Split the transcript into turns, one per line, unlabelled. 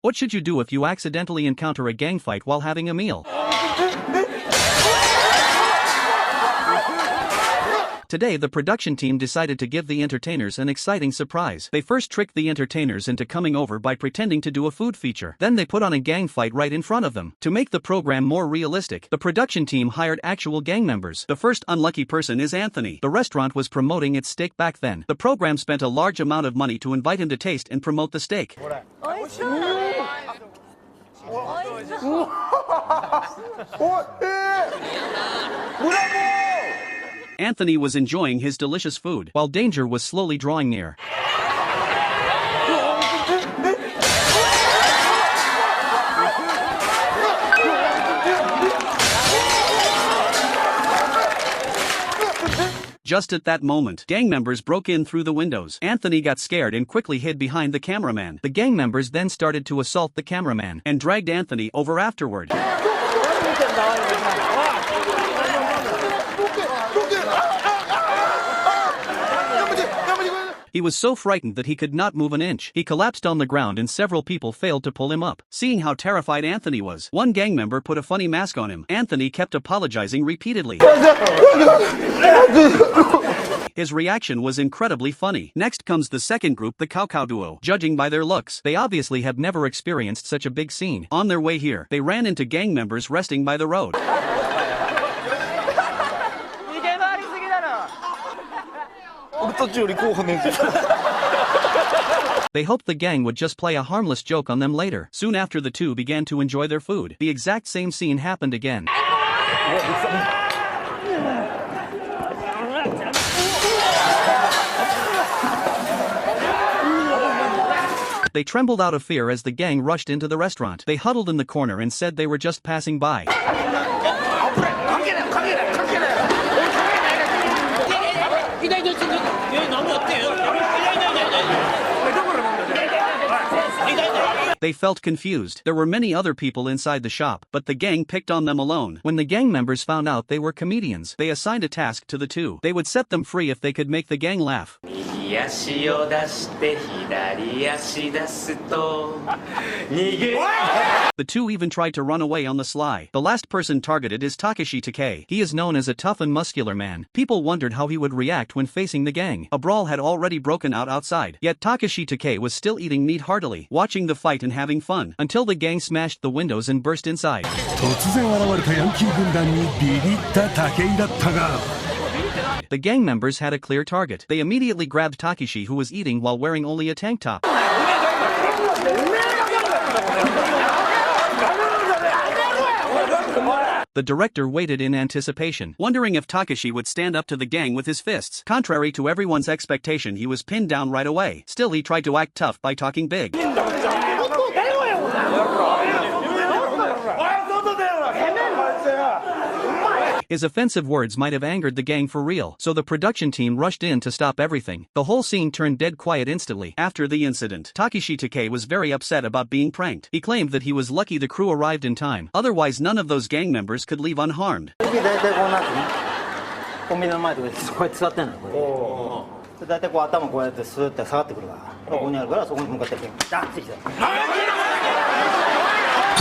What should you do if you accidentally encounter a gang fight while having a meal? Today the production team decided to give the entertainers an exciting surprise. They first tricked the entertainers into coming over by pretending to do a food feature. Then they put on a gang fight right in front of them. To make the program more realistic, the production team hired actual gang members. The first unlucky person is Anthony. The restaurant was promoting its steak back then. The program spent a large amount of money to invite him to taste and promote the steak. Anthony was enjoying his delicious food, while danger was slowly drawing near. Just at that moment, gang members broke in through the windows. Anthony got scared and quickly hid behind the cameraman. The gang members then started to assault the cameraman and dragged Anthony over afterward. He was so frightened that he could not move an inch. He collapsed on the ground and several people failed to pull him up. Seeing how terrified Anthony was, one gang member put a funny mask on him. Anthony kept apologizing repeatedly. His reaction was incredibly funny. Next comes the second group, the Cow duo. Judging by their looks, they obviously have never experienced such a big scene. On their way here, they ran into gang members resting by the road. They hoped the gang would just play a harmless joke on them later. Soon after, the two began to enjoy their food. The exact same scene happened again. They trembled out of fear as the gang rushed into the restaurant. They huddled in the corner and said they were just passing by. They felt confused. There were many other people inside the shop, but the gang picked on them alone. When the gang members found out they were comedians, they assigned a task to the two. They would set them free if they could make the gang laugh. The two even tried to run away on the sly. The last person targeted is Takeshi Takei. He is known as a tough and muscular man. People wondered how he would react when facing the gang. A brawl had already broken out outside, yet Takeshi Takei was still eating meat heartily, watching the fight and having fun, until the gang smashed the windows and burst inside. The gang members had a clear target. They immediately grabbed Takeshi, who was eating while wearing only a tank top. The director waited in anticipation, wondering if Takeshi would stand up to the gang with his fists. Contrary to everyone's expectation, he was pinned down right away. Still, he tried to act tough by talking big. His offensive words might have angered the gang for real, so the production team rushed in to stop everything. The whole scene turned dead quiet instantly. After the incident, Takeshi Takei was very upset about being pranked. He claimed that he was lucky the crew arrived in time, otherwise none of those gang members could leave unharmed.